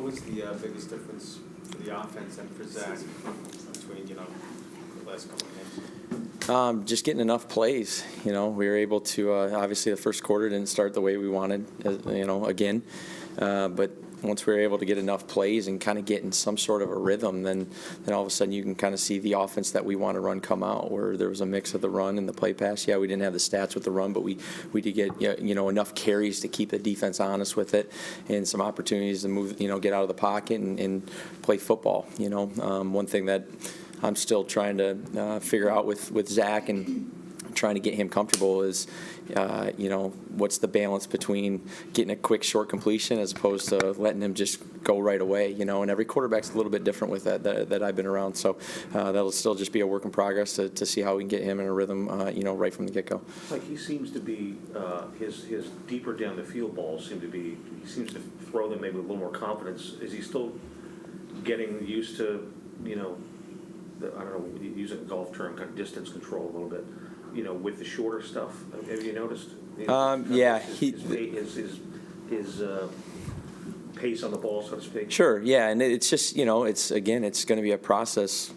was the biggest difference for the offense and for Zach between, the last couple of games? Just getting enough plays. We were able to, obviously the first quarter didn't start the way we wanted, again. But once we were able to get enough plays and kind of get in some sort of a rhythm, then all of a sudden you can kind of see the offense that we want to run come out, where there was a mix of the run and the play pass. Yeah, we didn't have the stats with the run, but we did get enough carries to keep the defense honest with it, and some opportunities to move, get out of the pocket and play football. One thing that I'm still trying to figure out with Zach and trying to get him comfortable is, what's the balance between getting a quick short completion as opposed to letting him just go right away, and every quarterback's a little bit different with that I've been around. So that'll still just be a work in progress to see how we can get him in a rhythm, right from the get-go. Like he seems to be, his deeper down the field balls he seems to throw them maybe with a little more confidence. Is he still getting used to, I don't know, using a golf term, kind of distance control a little bit? With the shorter stuff, have you noticed? Yeah, his pace on the ball, so to speak. Sure, yeah, and it's just it's going to be a process.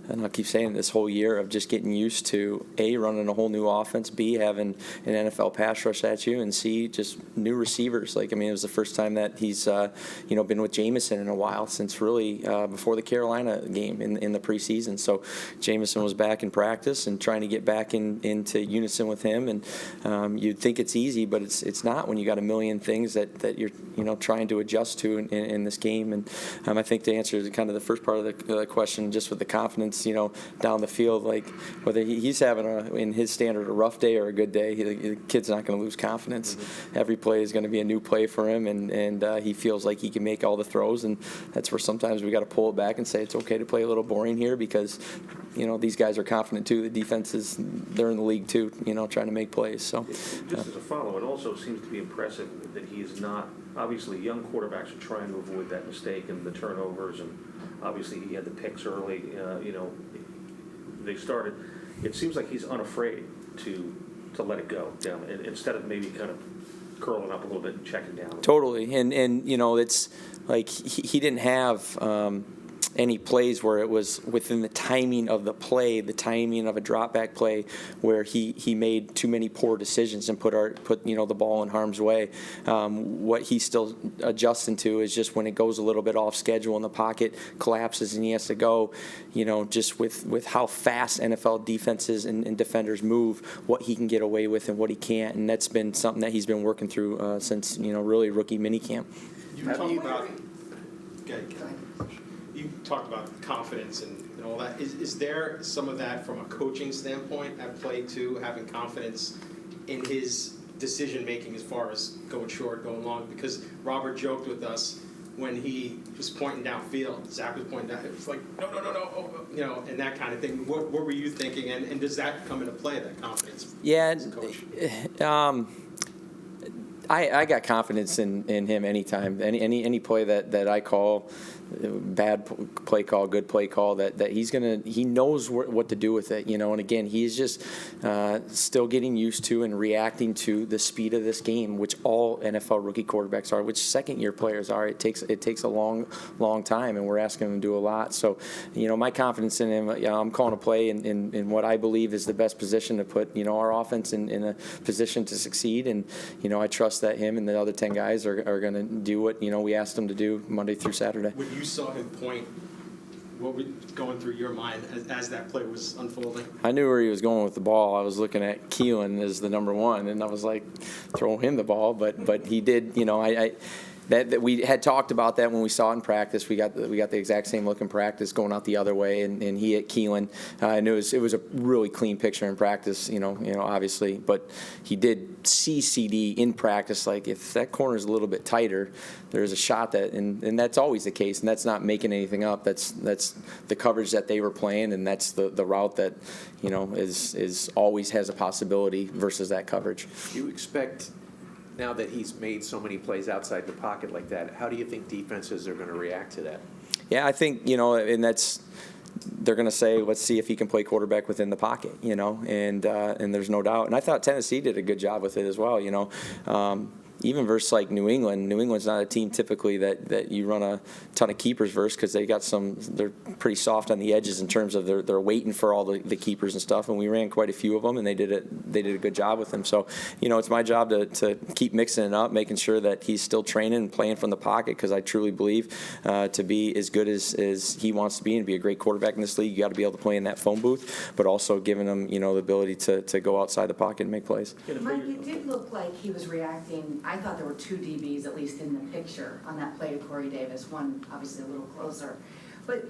And I'll keep saying this whole year of just getting used to A, running a whole new offense, B, having an NFL pass rush at you, and C, just new receivers. It was the first time that he's been with Jameson in a while, since really before the Carolina game in the preseason. So Jameson was back in practice and trying to get back into unison with him. And you'd think it's easy, but it's not when you got a million things that you're trying to adjust to in this game. And I think to answer kind of the first part of the question, just with the confidence, down the field, whether he's having in his standard a rough day or a good day, the kid's not going to lose confidence. Mm-hmm. Every play is going to be a new play for him, and he feels like he can make all the throws, and that's where sometimes we got to pull it back and say it's okay to play a little boring here, because these guys are confident too. The defense they're in the league too, trying to make plays. So just as a follow, it also seems to be impressive that he is not, obviously young quarterbacks are trying to avoid that mistake and the turnovers, and obviously he had the picks early, they started. It seems like he's unafraid to let it go down, instead of maybe kind of curling up a little bit and checking down. Totally, and it's like he didn't have any plays where it was within the timing of the play, the timing of a drop back play, where he made too many poor decisions and put the ball in harm's way. What he's still adjusting to is just when it goes a little bit off schedule and the pocket collapses and he has to go, just with how fast NFL defenses and defenders move, what he can get away with and what he can't, and that's been something that he's been working through since really rookie minicamp. You talked about confidence and all that. Is there some of that from a coaching standpoint at play too, having confidence in his decision making as far as going short, going long? Because Robert joked with us when he was pointing downfield, Zach was pointing down, it was like, no, and that kind of thing. What were you thinking, and does that come into play, that confidence? Yeah, as a coach? I got confidence in him anytime. Any play that I call, bad play call, good play call, that he knows what to do with it, and again, he's just still getting used to and reacting to the speed of this game, which all NFL rookie quarterbacks are, which second-year players are. It takes a long time, and we're asking him to do a lot. So, my confidence in him, I'm calling a play in what I believe is the best position to put, our offense in a position to succeed, and, I trust that him and the other 10 guys are going to do what, we asked them to do Monday through Saturday. When you saw him point, what was going through your mind as that play was unfolding? I knew where he was going with the ball. I was looking at Keelan as the number one, and I was like, throw him the ball. But he did, that we had talked about that when we saw it in practice. We got the exact same look in practice going out the other way, and he hit Keelan. And it was a really clean picture in practice, obviously. But he did see CD in practice. Like, if that corner is a little bit tighter, there's a shot that, and that's always the case, and that's not making anything up. That's the coverage that they were playing, and that's the route that is always has a possibility versus that coverage. You expect, now that he's made so many plays outside the pocket like that, how do you think defenses are going to react to that? Yeah, I think, and they're going to say, let's see if he can play quarterback within the pocket, and there's no doubt. And I thought Tennessee did a good job with it as well, even versus like New England. New England's not a team typically that you run a ton of keepers versus, because they got they're pretty soft on the edges in terms of they're waiting for all the keepers and stuff. And we ran quite a few of them, and they did a good job with them. So, it's my job to keep mixing it up, making sure that he's still training and playing from the pocket, because I truly believe to be as good as he wants to be and be a great quarterback in this league, you got to be able to play in that phone booth, but also giving him, the ability to go outside the pocket and make plays. Mike, it did look like he was reacting. I thought there were two DBs, at least in the picture, on that play to Corey Davis, one obviously a little closer. But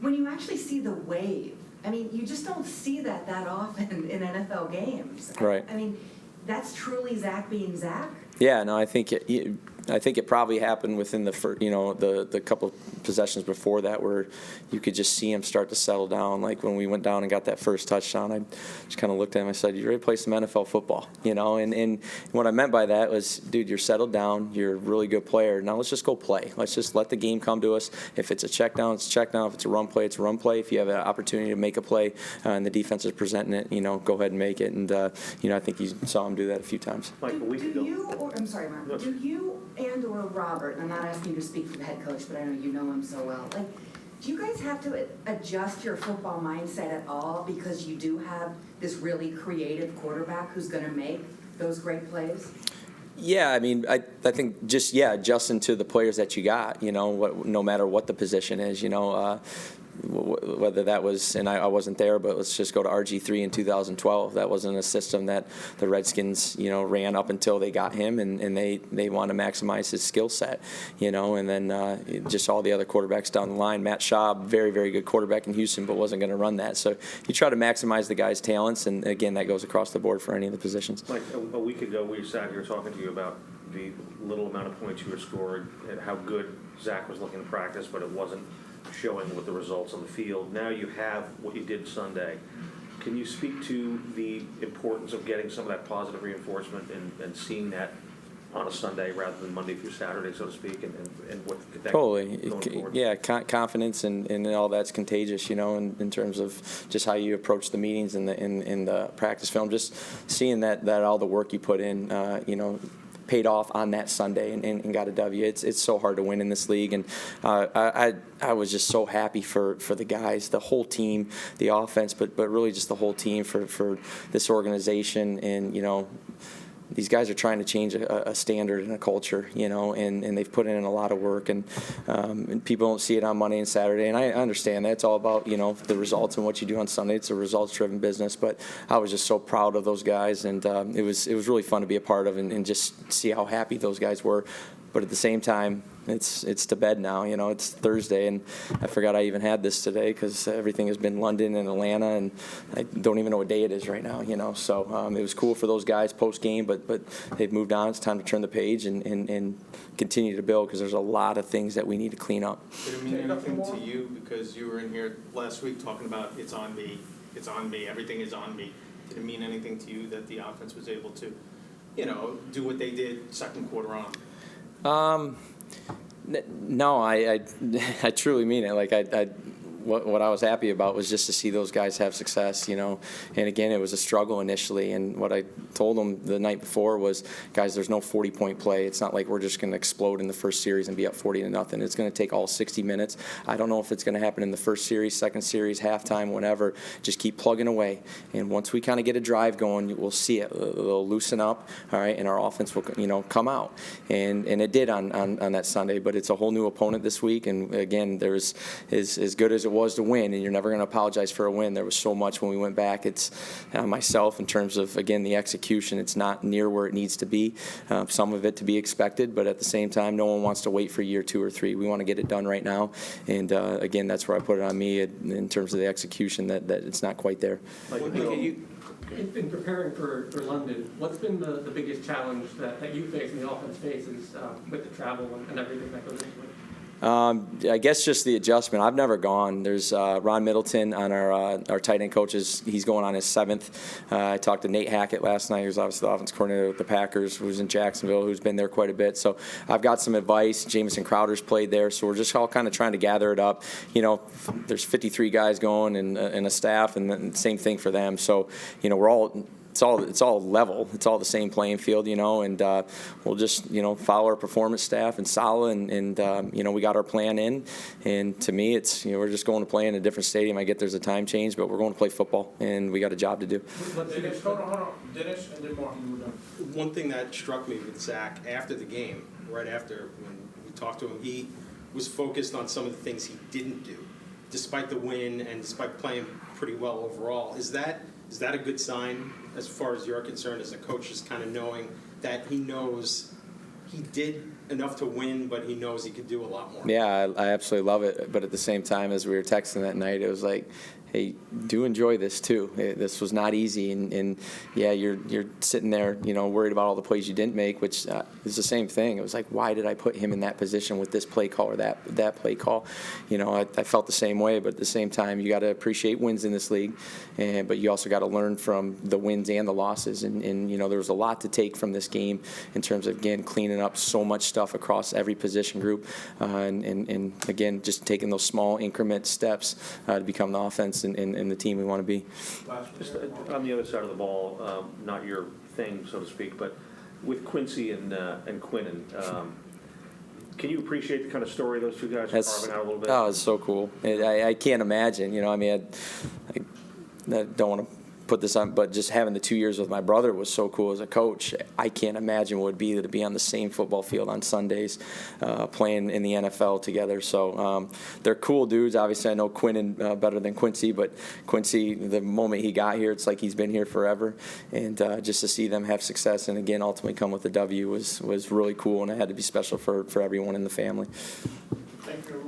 when you actually see the wave, I mean, you just don't see that often in NFL games. Right. I mean, that's truly Zach being Zach. Yeah, no, I think it probably happened within the the couple of possessions before that, where you could just see him start to settle down. Like when we went down and got that first touchdown, I just kind of looked at him. I said, "You ready to play some NFL football?" And what I meant by that was, dude, you're settled down. You're a really good player. Now let's just go play. Let's just let the game come to us. If it's a check down, it's a check down. If it's a run play, it's a run play. If you have an opportunity to make a play and the defense is presenting it, go ahead and make it. And I think you saw him do that a few times. Like a week ago. I'm sorry, Mark. No. Do you and/or Robert, and I'm not asking you to speak for the head coach, but I know you know him so well, do you guys have to adjust your football mindset at all because you do have this really creative quarterback who's going to make those great plays? Yeah, I mean, I think just, adjusting to the players that you got, no matter what the position is, whether that was, and I wasn't there, but let's just go to RG3 in 2012. That wasn't a system that the Redskins, ran up until they got him, and they want to maximize his skill set, and then just all the other quarterbacks down the line. Matt Schaub, very, very good quarterback in Houston, but wasn't going to run that. So you try to maximize the guy's talents, and again, that goes across the board for any of the positions. Like a week ago, we sat here talking to you about the little amount of points you were scored and how good Zach was looking in practice, but it wasn't showing with the results on the field. Now you have what you did Sunday. Can you speak to the importance of getting some of that positive reinforcement and seeing that on a Sunday rather than Monday through Saturday, so to speak, and what could that Totally. going forward? Yeah, confidence and all that's contagious, in terms of just how you approach the meetings and the practice film. Just seeing that all the work you put in, paid off on that Sunday and got a W. It's so hard to win in this league, and I was just so happy for the guys, the whole team, the offense, but really just the whole team for this organization. And these guys are trying to change a standard and a culture, and they've put in a lot of work, and people don't see it on Monday and Saturday, and I understand that. It's all about, the results and what you do on Sunday. It's a results-driven business, but I was just so proud of those guys, and it was really fun to be a part of and just see how happy those guys were. But at the same time, it's to bed now. It's Thursday, and I forgot I even had this today because everything has been London and Atlanta, and I don't even know what day it is right now. So it was cool for those guys post game, but they've moved on. It's time to turn the page and continue to build, because there's a lot of things that we need to clean up. Did it mean anything to you, because you were in here last week talking about it's on me, everything is on me? Did it mean anything to you that the offense was able to, do what they did second quarter on? No, I truly mean it. Like what I was happy about was just to see those guys have success, And again, it was a struggle initially. And what I told them the night before was, guys, there's no 40-point play. It's not like we're just going to explode in the first series and be up 40-0. It's going to take all 60 minutes. I don't know if it's going to happen in the first series, second series, halftime, whenever. Just keep plugging away. And once we kind of get a drive going, we'll see it. It'll loosen up, all right, and our offense will, come out. And it did on that Sunday. But it's a whole new opponent this week. And again, there's as good as it was to win, and you're never going to apologize for a win. There was so much when we went back. It's myself in terms of, again, the execution. It's not near where it needs to be. Some of it to be expected, but at the same time, no one wants to wait for year 2 or 3. We want to get it done right now. And again, that's where I put it on me in terms of the execution, that it's not quite there. In preparing for London, what's been the biggest challenge that you face and the offense faces with the travel and everything that goes into it? I guess just the adjustment. I've never gone. There's Ron Middleton on our tight end coaches. He's going on his 7th. I talked to Nate Hackett last night, who's obviously the offense coordinator with the Packers, who's in Jacksonville, who's been there quite a bit. So I've got some advice. Jamison Crowder's played there, so we're just all kind of trying to gather it up. There's 53 guys going and a staff, and the same thing for them. So we're all it's all level. It's all the same playing field, you know, and we'll just, you know, follow our performance staff and Sala, and you know, we got our plan in, and to me, it's, you know, we're just going to play in a different stadium. I get there's a time change, but we're going to play football, and we got a job to do. Dennis, Hold on. Dennis, and then Mark, you were done. One thing that struck me with Zach after the game, right after when we talked to him, he was focused on some of the things he didn't do, despite the win and despite playing pretty well overall. Is that a good sign as far as you're concerned as a coach, just kind of knowing that he knows he did enough to win, but he knows he could do a lot more? Yeah, I absolutely love it. But at the same time, as we were texting that night, it was like, hey, do enjoy this too. This was not easy, and yeah, you're sitting there, you know, worried about all the plays you didn't make, which is the same thing. It was like, why did I put him in that position with this play call or that play call? You know, I felt the same way, but at the same time, you got to appreciate wins in this league, but you also got to learn from the wins and the losses, and you know, there was a lot to take from this game in terms of, again, cleaning up so much stuff across every position group, and again, just taking those small increment steps to become the offense and the team we want to be. Just on the other side of the ball, not your thing, so to speak, but with Quincy and Quinnen, can you appreciate the kind of story those two guys are carving out a little bit? Oh, it's so cool. I can't imagine. You know, I mean, I don't want to put this on, but just having the 2 years with my brother was so cool as a coach. I can't imagine what it would be to be on the same football field on Sundays, playing in the NFL together. So they're cool dudes. Obviously, I know Quinnen better than Quincy, but Quincy, the moment he got here, it's like he's been here forever. And just to see them have success and, again, ultimately come with a W was really cool, and it had to be special for everyone in the family. Thank you.